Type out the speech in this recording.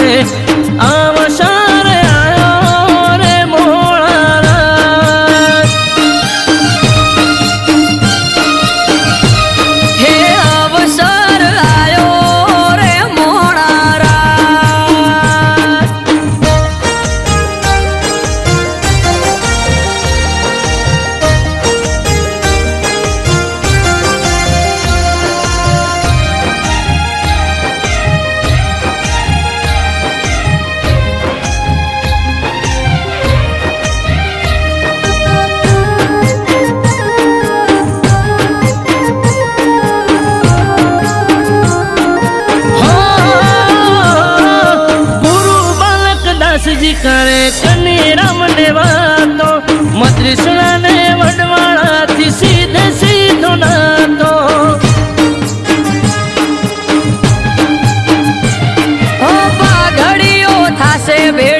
અવસર આયો રે મોળા હે અવસર આયો રે મોળા દાસજી કરે કની રામ ને વાતો મદ્રિસણા ને વડવાળા થી સીધે સીધો નાતો ઓ પાઘડીઓ થાશે ભેળ